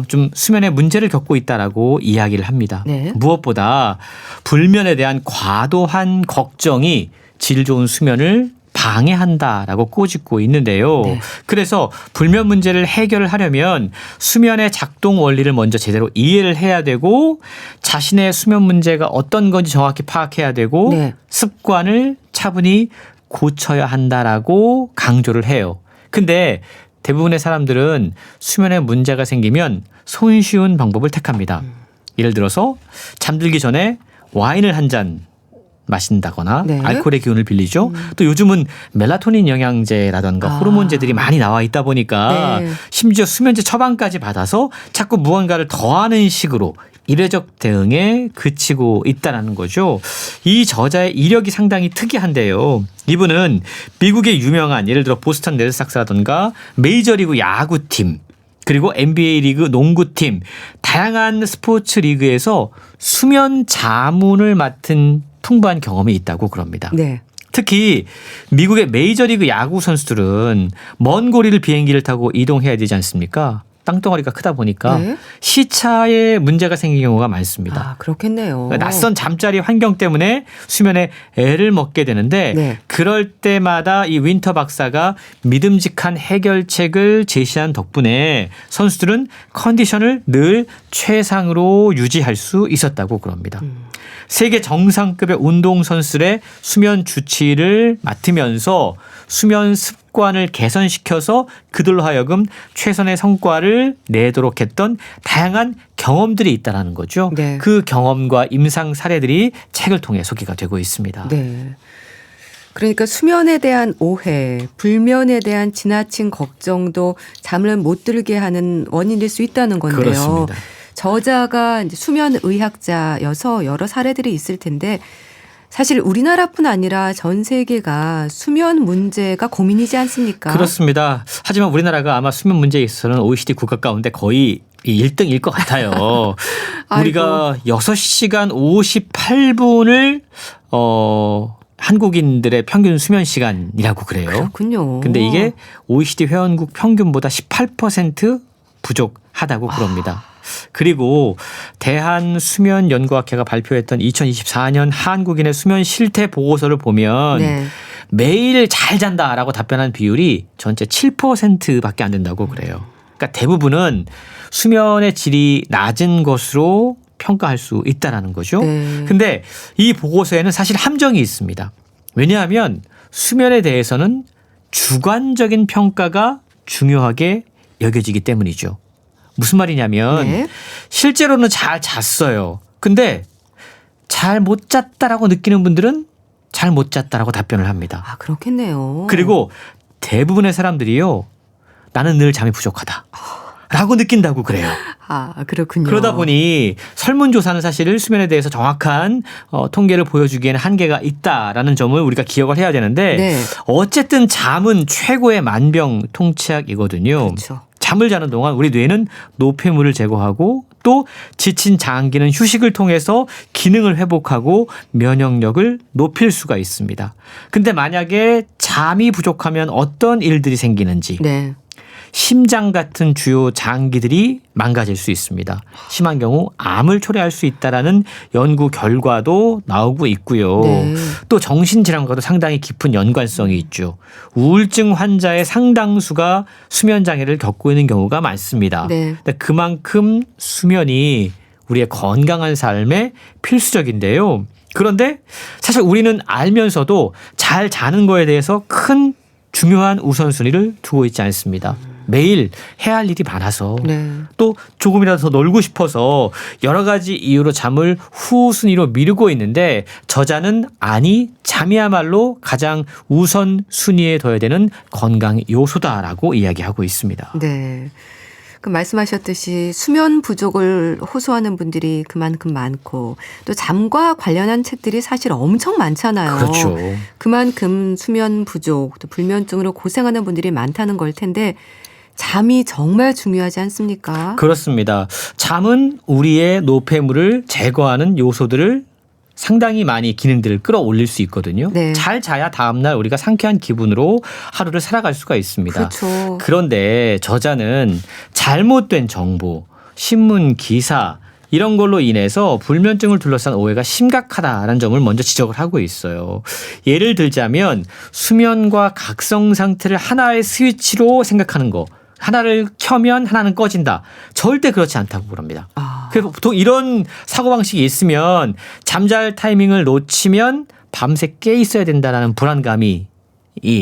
좀 수면에 문제를 겪고 있다라고 이야기를 합니다. 네. 무엇보다 불면에 대한 과도한 걱정이 질 좋은 수면을 방해한다라고 꼬집고 있는데요. 네. 그래서 불면 문제를 해결을 하려면 수면의 작동 원리를 먼저 제대로 이해를 해야 되고 자신의 수면 문제가 어떤 건지 정확히 파악해야 되고 네. 습관을 차분히 고쳐야 한다라고 강조를 해요. 근데 대부분의 사람들은 수면에 문제가 생기면 손쉬운 방법을 택합니다. 예를 들어서 잠들기 전에 와인을 한 잔 마신다거나 네. 알코올의 기운을 빌리죠. 또 요즘은 멜라토닌 영양제라든가 호르몬제들이 많이 나와 있다 보니까 네. 심지어 수면제 처방까지 받아서 자꾸 무언가를 더하는 식으로 이례적 대응에 그치고 있다는 거죠. 이 저자의 이력이 상당히 특이한데요. 이분은 미국의 유명한 예를 들어 보스턴 레드삭스라든가 메이저리그 야구팀 그리고 NBA 리그 농구팀 다양한 스포츠 리그에서 수면 자문을 맡은 풍부한 경험이 있다고 그럽니다. 네. 특히 미국의 메이저리그 야구 선수들은 먼 거리를 비행기를 타고 이동해야 되지 않습니까? 땅덩어리가 크다 보니까 네. 시차에 문제가 생긴 경우가 많습니다. 아, 그렇겠네요. 낯선 잠자리 환경 때문에 수면에 애를 먹게 되는데 네. 그럴 때마다 이 윈터 박사가 믿음직한 해결책을 제시한 덕분에 선수들은 컨디션을 늘 최상으로 유지할 수 있었다고 그럽니다. 세계 정상급의 운동선수들의 수면 주치를 맡으면서 수면 습관을 개선시켜서 그들로 하여금 최선의 성과를 내도록 했던 다양한 경험들이 있다는 거죠. 네. 그 경험과 임상 사례들이 책을 통해 소개가 되고 있습니다. 네. 그러니까 수면에 대한 오해, 불면에 대한 지나친 걱정도 잠을 못 들게 하는 원인일 수 있다는 건데요. 그렇습니다. 저자가 이제 수면 의학자여서 여러 사례들이 있을 텐데 사실 우리나라뿐 아니라 전 세계가 수면 문제가 고민이지 않습니까? 그렇습니다. 하지만 우리나라가 아마 수면 문제에 있어서는 OECD 국가 가운데 거의 1등일 것 같아요. 우리가 6시간 58분을 한국인들의 평균 수면 시간이라고 그래요. 그렇군요. 근데 이게 OECD 회원국 평균보다 18% 부족하다고 그럽니다. 그리고 대한수면연구학회가 발표했던 2024년 한국인의 수면 실태 보고서를 보면 네. 매일 잘 잔다라고 답변한 비율이 전체 7%밖에 안 된다고 그래요. 그러니까 대부분은 수면의 질이 낮은 것으로 평가할 수 있다라는 거죠. 네. 근데 이 보고서에는 사실 함정이 있습니다. 왜냐하면 수면에 대해서는 주관적인 평가가 중요하게 여겨지기 때문이죠. 무슨 말이냐면 네. 실제로는 잘 잤어요. 근데 잘 못 잤다라고 느끼는 분들은 잘 못 잤다라고 답변을 합니다. 아, 그렇겠네요. 그리고 대부분의 사람들이요. 나는 늘 잠이 부족하다. 라고 느낀다고 그래요. 아, 그렇군요. 그러다 보니 설문조사는 사실 수면에 대해서 정확한 통계를 보여주기에는 한계가 있다라는 점을 우리가 기억을 해야 되는데 네. 어쨌든 잠은 최고의 만병통치약이거든요. 그렇죠. 잠을 자는 동안 우리 뇌는 노폐물을 제거하고 또 지친 장기는 휴식을 통해서 기능을 회복하고 면역력을 높일 수가 있습니다. 근데 만약에 잠이 부족하면 어떤 일들이 생기는지 네. 심장 같은 주요 장기들이 망가질 수 있습니다. 심한 경우 암을 초래할 수 있다라는 연구 결과도 나오고 있고요. 네. 또 정신질환과도 상당히 깊은 연관성이 있죠. 우울증 환자의 상당수가 수면 장애를 겪고 있는 경우가 많습니다. 네. 그만큼 수면이 우리의 건강한 삶에 필수적인데요. 그런데 사실 우리는 알면서도 잘 자는 거에 대해서 큰 중요한 우선순위를 두고 있지 않습니다. 매일 해야 할 일이 많아서 네. 또 조금이라도 더 놀고 싶어서 여러 가지 이유로 잠을 후순위로 미루고 있는데 저자는 아니 잠이야말로 가장 우선 순위에 둬야 되는 건강 요소다라고 이야기하고 있습니다. 네. 그 말씀하셨듯이 수면 부족을 호소하는 분들이 그만큼 많고 또 잠과 관련한 책들이 사실 엄청 많잖아요. 그렇죠. 그만큼 수면 부족 또 불면증으로 고생하는 분들이 많다는 걸 텐데 잠이 정말 중요하지 않습니까? 그렇습니다. 잠은 우리의 노폐물을 제거하는 요소들을 상당히 많이 기능들을 끌어올릴 수 있거든요. 네. 잘 자야 다음날 우리가 상쾌한 기분으로 하루를 살아갈 수가 있습니다. 그렇죠. 그런데 저자는 잘못된 정보, 신문 기사 이런 걸로 인해서 불면증을 둘러싼 오해가 심각하다라는 점을 먼저 지적을 하고 있어요. 예를 들자면 수면과 각성 상태를 하나의 스위치로 생각하는 거. 하나를 켜면 하나는 꺼진다. 절대 그렇지 않다고 그럽니다. 그래서 보통 이런 사고방식이 있으면 잠잘 타이밍을 놓치면 밤새 깨 있어야 된다는 불안감이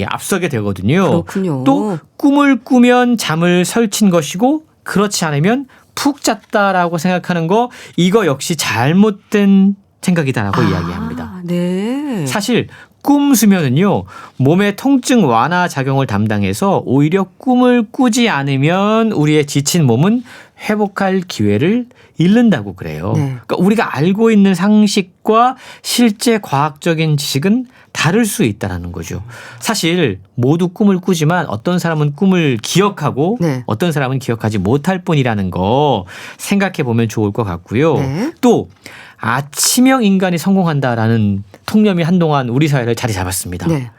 앞서게 되거든요. 그렇군요. 또 꿈을 꾸면 잠을 설친 것이고 그렇지 않으면 푹 잤다라고 생각하는 거 이거 역시 잘못된 생각이다라고 이야기합니다. 네. 사실 꿈 수면은요 몸의 통증 완화 작용을 담당해서 오히려 꿈을 꾸지 않으면 우리의 지친 몸은 회복할 기회를 잃는다고 그래요. 네. 그러니까 우리가 알고 있는 상식과 실제 과학적인 지식은 다를 수 있다는 거죠. 사실 모두 꿈을 꾸지만 어떤 사람은 꿈을 기억하고 네. 어떤 사람은 기억하지 못할 뿐이라는 거 생각해 보면 좋을 것 같고요. 네. 또 아침형 인간이 성공한다라는 통념이 한동안 우리 사회를 자리 잡았습니다. 네.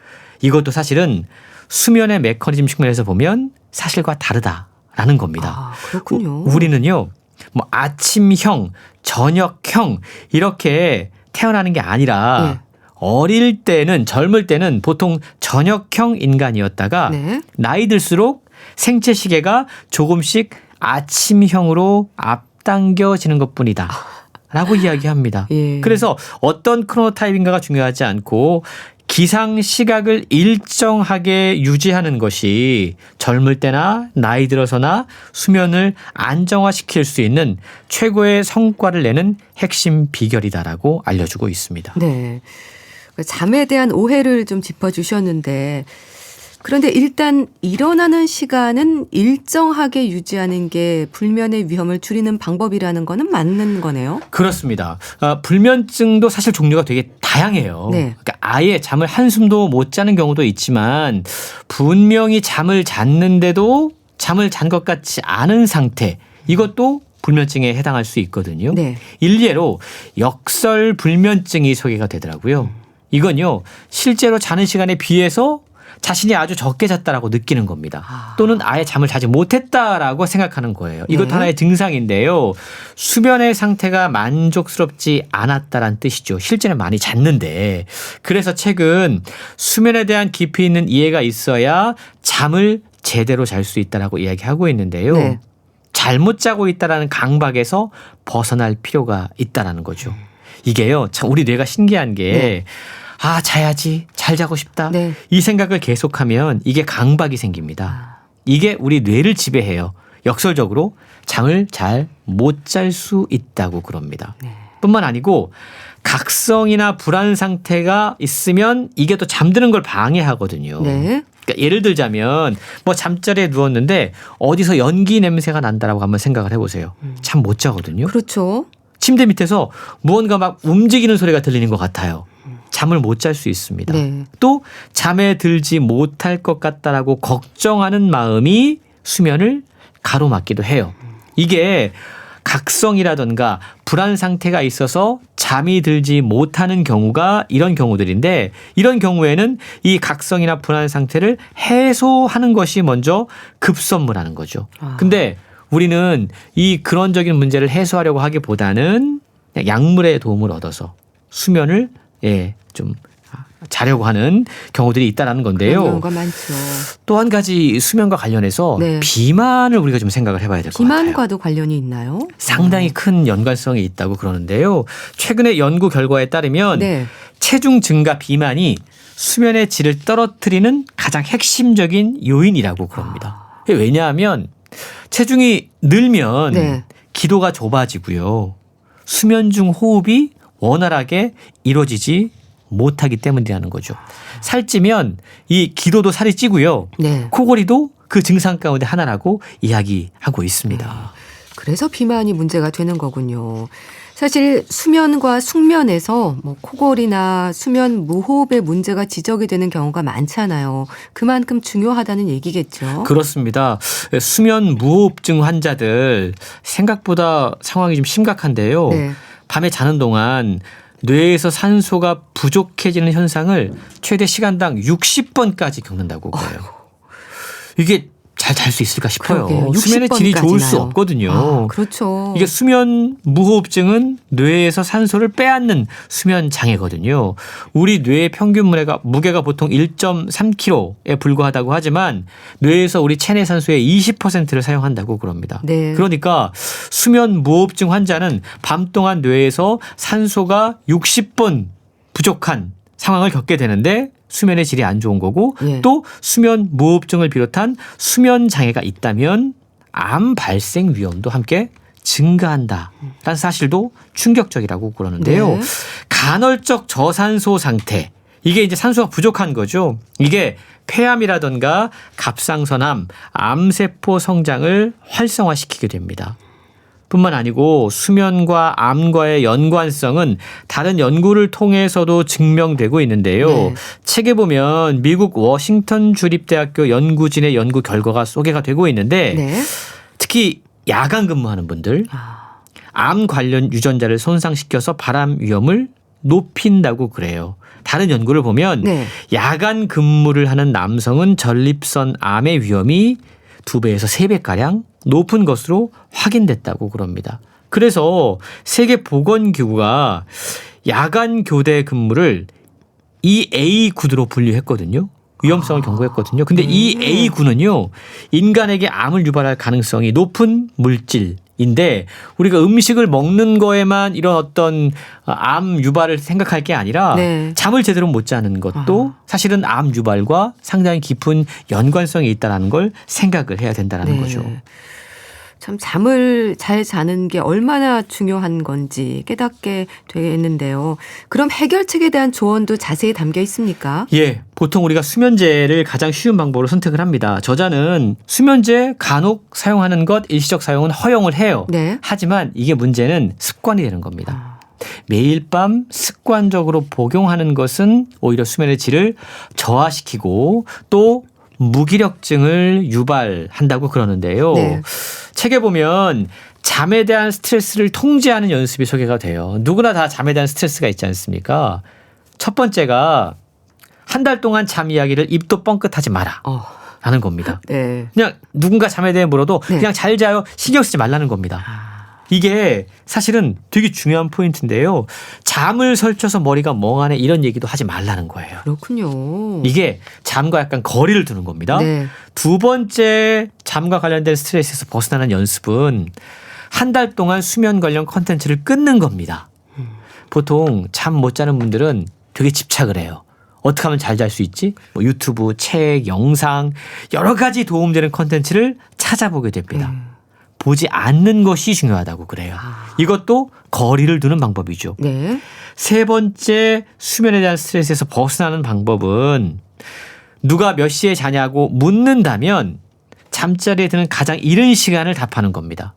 이것도 사실은 수면의 메커니즘 측면에서 보면 사실과 다르다라는 겁니다. 그렇군요. 우리는요, 뭐 아침형, 저녁형 이렇게 태어나는 게 아니라 네. 어릴 때는 젊을 때는 보통 저녁형 인간이었다가 네. 나이 들수록 생체 시계가 조금씩 아침형으로 앞당겨지는 것뿐이다. 라고 이야기합니다. 예. 그래서 어떤 크로노타입인가가 중요하지 않고 기상 시각을 일정하게 유지하는 것이 젊을 때나 나이 들어서나 수면을 안정화시킬 수 있는 최고의 성과를 내는 핵심 비결이다라고 알려주고 있습니다. 네. 잠에 대한 오해를 좀 짚어주셨는데 그런데 일단 일어나는 시간은 일정하게 유지하는 게 불면의 위험을 줄이는 방법이라는 거는 맞는 거네요. 그렇습니다. 불면증도 사실 종류가 되게 다양해요. 네. 그러니까 아예 잠을 한숨도 못 자는 경우도 있지만 분명히 잠을 잤는데도 잠을 잔 것 같지 않은 상태 이것도 불면증에 해당할 수 있거든요. 네. 일례로 역설 불면증이 소개가 되더라고요. 이건요 실제로 자는 시간에 비해서 자신이 아주 적게 잤다라고 느끼는 겁니다. 또는 아예 잠을 자지 못했다라고 생각하는 거예요. 이것도 네. 하나의 증상인데요. 수면의 상태가 만족스럽지 않았다라는 뜻이죠. 실제는 많이 잤는데. 그래서 책은 수면에 대한 깊이 있는 이해가 있어야 잠을 제대로 잘 수 있다라고 이야기하고 있는데요. 네. 잘못 자고 있다라는 강박에서 벗어날 필요가 있다라는 거죠. 이게요. 참 우리 뇌가 신기한 게 네. 자야지. 잘 자고 싶다. 네. 이 생각을 계속하면 이게 강박이 생깁니다. 이게 우리 뇌를 지배해요. 역설적으로 잠을 잘 못 잘 수 있다고 그럽니다. 뿐만 아니고 각성이나 불안 상태가 있으면 이게 또 잠드는 걸 방해하거든요. 네. 그러니까 예를 들자면 뭐 잠자리에 누웠는데 어디서 연기 냄새가 난다라고 한번 생각을 해보세요. 잠 못 자거든요. 그렇죠. 침대 밑에서 무언가 막 움직이는 소리가 들리는 것 같아요. 잠을 못 잘 수 있습니다. 네. 또 잠에 들지 못할 것 같다라고 걱정하는 마음이 수면을 가로막기도 해요. 이게 각성이라든가 불안 상태가 있어서 잠이 들지 못하는 경우가 이런 경우들인데 이런 경우에는 이 각성이나 불안 상태를 해소하는 것이 먼저 급선무라는 거죠. 근데 우리는 이 근원적인 문제를 해소하려고 하기보다는 그냥 약물의 도움을 얻어서 수면을 좀 자려고 하는 경우들이 있다라는 그런 건데요. 경우가 많죠. 또 한 가지 수면과 관련해서 네. 비만을 우리가 좀 생각을 해봐야 될 것 같아요. 비만과도 관련이 있나요? 상당히 큰 연관성이 있다고 그러는데요. 최근의 연구 결과에 따르면 네. 체중 증가 비만이 수면의 질을 떨어뜨리는 가장 핵심적인 요인이라고 그럽니다. 왜냐하면 체중이 늘면 네. 기도가 좁아지고요. 수면 중 호흡이 원활하게 이루어지지 못하기 때문이라는 거죠. 살찌면 이 기도도 살이 찌고요. 네. 코골이도 그 증상 가운데 하나라고 이야기하고 있습니다. 그래서 비만이 문제가 되는 거군요. 사실 수면과 숙면에서 뭐 코골이나 수면 무호흡의 문제가 지적이 되는 경우가 많잖아요. 그만큼 중요하다는 얘기겠죠. 그렇습니다. 수면 무호흡증 환자들 생각보다 상황이 좀 심각한데요. 네. 밤에 자는 동안 뇌에서 산소가 부족해지는 현상을 최대 시간당 60번까지 겪는다고 그래요. 이게 잘 잘 수 있을까 싶어요. 그러게요. 수면의 질이 좋을 수 60번까지나요. 없거든요. 그렇죠. 이게 수면 무호흡증은 뇌에서 산소를 빼앗는 수면 장애거든요. 우리 뇌의 평균 무게가 보통 1.3kg에 불과하다고 하지만 뇌에서 우리 체내 산소의 20%를 사용한다고 그럽니다. 네. 그러니까 수면 무호흡증 환자는 밤 동안 뇌에서 산소가 60번 부족한 상황을 겪게 되는데 수면의 질이 안 좋은 거고 예. 또 수면 무호흡증을 비롯한 수면 장애가 있다면 암 발생 위험도 함께 증가한다라는 사실도 충격적이라고 그러는데요. 네. 간헐적 저산소 상태 이게 이제 산소가 부족한 거죠. 이게 폐암이라든가 갑상선암, 암세포 성장을 활성화시키게 됩니다. 뿐만 아니고 수면과 암과의 연관성은 다른 연구를 통해서도 증명되고 있는데요. 네. 책에 보면 미국 워싱턴 주립대학교 연구진의 연구 결과가 소개가 되고 있는데 네. 특히 야간 근무하는 분들 암 관련 유전자를 손상시켜서 발암 위험을 높인다고 그래요. 다른 연구를 보면 네. 야간 근무를 하는 남성은 전립선 암의 위험이 2배에서 3배가량 높은 것으로 확인됐다고 그럽니다. 그래서 세계보건기구가 야간 교대 근무를 EA9로 분류했거든요. 위험성을 경고했거든요. 근데 이 A9는요. 인간에게 암을 유발할 가능성이 높은 물질인데 우리가 음식을 먹는 거에만 이런 어떤 암 유발을 생각할 게 아니라 네. 잠을 제대로 못 자는 것도 사실은 암 유발과 상당히 깊은 연관성이 있다는 걸 생각을 해야 된다는 네. 거죠. 참 잠을 잘 자는 게 얼마나 중요한 건지 깨닫게 되는데요. 그럼 해결책에 대한 조언도 자세히 담겨 있습니까? 예, 보통 우리가 수면제를 가장 쉬운 방법으로 선택을 합니다. 저자는 수면제 간혹 사용하는 것, 일시적 사용은 허용을 해요. 네. 하지만 이게 문제는 습관이 되는 겁니다. 매일 밤 습관적으로 복용하는 것은 오히려 수면의 질을 저하시키고 또 무기력증을 유발한다고 그러는데요. 네. 책에 보면 잠에 대한 스트레스를 통제하는 연습이 소개가 돼요. 누구나 다 잠에 대한 스트레스가 있지 않습니까? 첫 번째가 한 달 동안 잠 이야기를 입도 뻥끗하지 마라 라는 겁니다. 네. 그냥 누군가 잠에 대해 물어도 네. 그냥 잘 자요 신경 쓰지 말라는 겁니다. 이게 사실은 되게 중요한 포인트인데요. 잠을 설쳐서 머리가 멍하네 이런 얘기도 하지 말라는 거예요. 그렇군요. 이게 잠과 약간 거리를 두는 겁니다. 네. 두 번째 잠과 관련된 스트레스에서 벗어나는 연습은 한 달 동안 수면 관련 컨텐츠를 끊는 겁니다. 보통 잠 못 자는 분들은 되게 집착을 해요. 어떻게 하면 잘 잘 수 있지? 뭐 유튜브, 책, 영상 여러 가지 도움되는 컨텐츠를 찾아보게 됩니다. 보지 않는 것이 중요하다고 그래요. 이것도 거리를 두는 방법이죠. 네. 세 번째 수면에 대한 스트레스에서 벗어나는 방법은 누가 몇 시에 자냐고 묻는다면 잠자리에 드는 가장 이른 시간을 답하는 겁니다.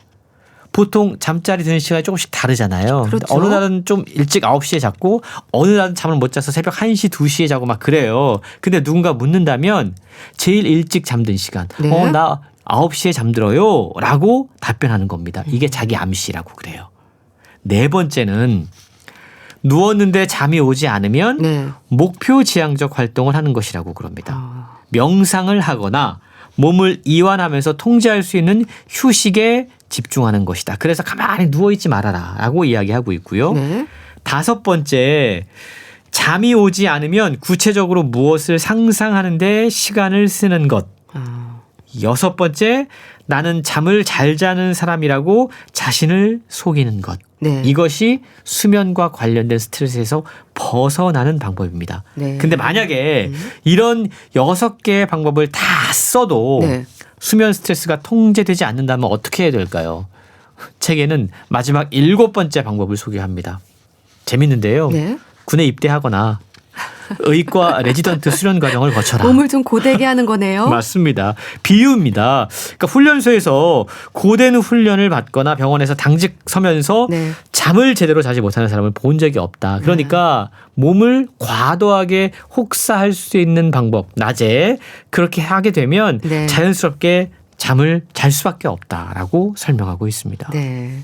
보통 잠자리 드는 시간이 조금씩 다르잖아요. 그렇죠. 어느 날은 좀 일찍 9시에 잤고 어느 날은 잠을 못 자서 새벽 1시, 2시에 자고 막 그래요. 근데 누군가 묻는다면 제일 일찍 잠든 시간. 네. 나 9시에 잠들어요 라고 답변하는 겁니다. 이게 자기 암시라고 그래요. 네 번째는 누웠는데 잠이 오지 않으면 네. 목표 지향적 활동을 하는 것이라고 그럽니다. 명상을 하거나 몸을 이완하면서 통제할 수 있는 휴식에 집중하는 것이다. 그래서 가만히 누워있지 말아라 라고 이야기하고 있고요. 네. 다섯 번째, 잠이 오지 않으면 구체적으로 무엇을 상상하는 데 시간을 쓰는 것. 여섯 번째, 나는 잠을 잘 자는 사람이라고 자신을 속이는 것. 네. 이것이 수면과 관련된 스트레스에서 벗어나는 방법입니다. 네. 근데 만약에 이런 6개의 방법을 다 써도 네. 수면 스트레스가 통제되지 않는다면 어떻게 해야 될까요? 책에는 마지막 7번째 방법을 소개합니다. 재밌는데요. 네. 군에 입대하거나 의과 레지던트 수련 과정을 거쳐라. 몸을 좀 고되게 하는 거네요. 맞습니다. 비유입니다. 그러니까 훈련소에서 고된 훈련을 받거나 병원에서 당직 서면서 네. 잠을 제대로 자지 못하는 사람을 본 적이 없다. 그러니까 몸을 과도하게 혹사할 수 있는 방법, 낮에 그렇게 하게 되면 네. 자연스럽게 잠을 잘 수밖에 없다라고 설명하고 있습니다. 네.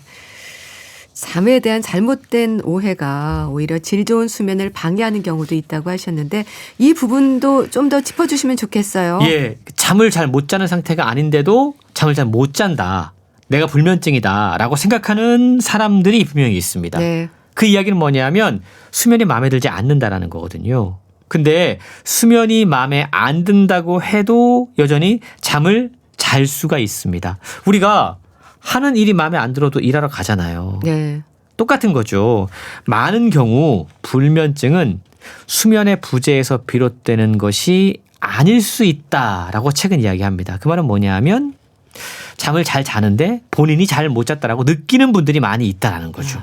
잠에 대한 잘못된 오해가 오히려 질 좋은 수면을 방해하는 경우도 있다고 하셨는데 이 부분도 좀 더 짚어주시면 좋겠어요. 예, 잠을 잘 못 자는 상태가 아닌데도 잠을 잘 못 잔다. 내가 불면증이다라고 생각하는 사람들이 분명히 있습니다. 네. 그 이야기는 뭐냐면 수면이 마음에 들지 않는다라는 거거든요. 근데 수면이 마음에 안 든다고 해도 여전히 잠을 잘 수가 있습니다. 우리가 하는 일이 마음에 안 들어도 일하러 가잖아요. 네. 똑같은 거죠. 많은 경우 불면증은 수면의 부재에서 비롯되는 것이 아닐 수 있다라고 책은 이야기합니다. 그 말은 뭐냐 하면 잠을 잘 자는데 본인이 잘 못 잤다라고 느끼는 분들이 많이 있다라는 거죠.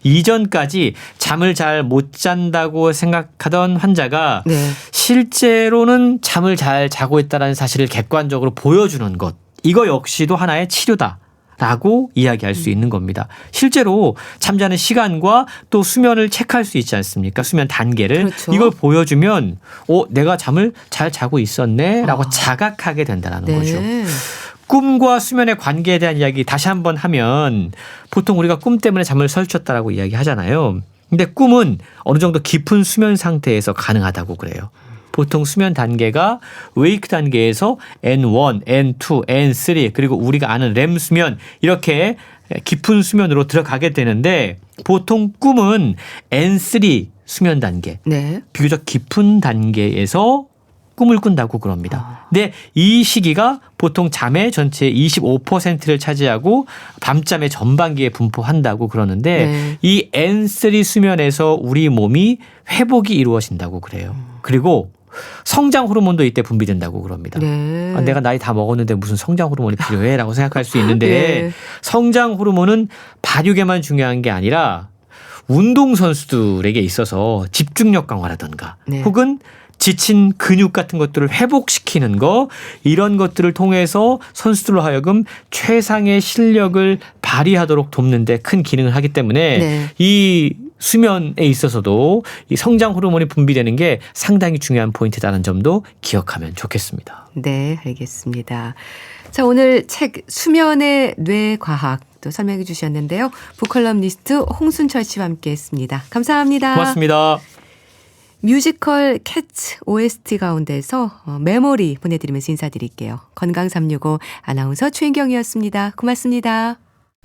이전까지 잠을 잘 못 잔다고 생각하던 환자가 네. 실제로는 잠을 잘 자고 있다는 사실을 객관적으로 보여주는 것. 이거 역시도 하나의 치료다. 라고 이야기할 수 있는 겁니다. 실제로 잠자는 시간과 또 수면을 체크할 수 있지 않습니까? 수면 단계를. 그렇죠. 이걸 보여주면 내가 잠을 잘 자고 있었네 라고 자각하게 된다는 네. 거죠. 꿈과 수면의 관계에 대한 이야기 다시 한번 하면 보통 우리가 꿈 때문에 잠을 설쳤다라고 이야기하잖아요. 근데 꿈은 어느 정도 깊은 수면 상태에서 가능하다고 그래요. 보통 수면 단계가 웨이크 단계에서 N1, N2, N3 그리고 우리가 아는 렘 수면 이렇게 깊은 수면으로 들어가게 되는데 보통 꿈은 N3 수면 단계 네. 비교적 깊은 단계에서 꿈을 꾼다고 그럽니다. 근데 이 시기가 보통 잠의 전체의 25%를 차지하고 밤잠의 전반기에 분포한다고 그러는데 네. 이 N3 수면에서 우리 몸이 회복이 이루어진다고 그래요. 그리고 성장 호르몬도 이때 분비된다고 그럽니다. 네. 내가 나이 다 먹었는데 무슨 성장 호르몬이 필요해? 라고 생각할 수 있는데 네. 성장 호르몬은 발육에만 중요한 게 아니라 운동선수들에게 있어서 집중력 강화라든가 네. 혹은 지친 근육 같은 것들을 회복시키는 거 이런 것들을 통해서 선수들로 하여금 최상의 실력을 발휘하도록 돕는 데 큰 기능을 하기 때문에 네. 이 수면에 있어서도 이 성장 호르몬이 분비되는 게 상당히 중요한 포인트다는 점도 기억하면 좋겠습니다. 네, 알겠습니다. 자, 오늘 책 수면의 뇌과학 또 설명해 주셨는데요. 북컬럼니스트 홍순철 씨와 함께했습니다. 감사합니다. 고맙습니다. 뮤지컬 캣츠 OST 가운데서 메모리 보내드리면서 인사드릴게요. 건강365 아나운서 최인경이었습니다. 고맙습니다.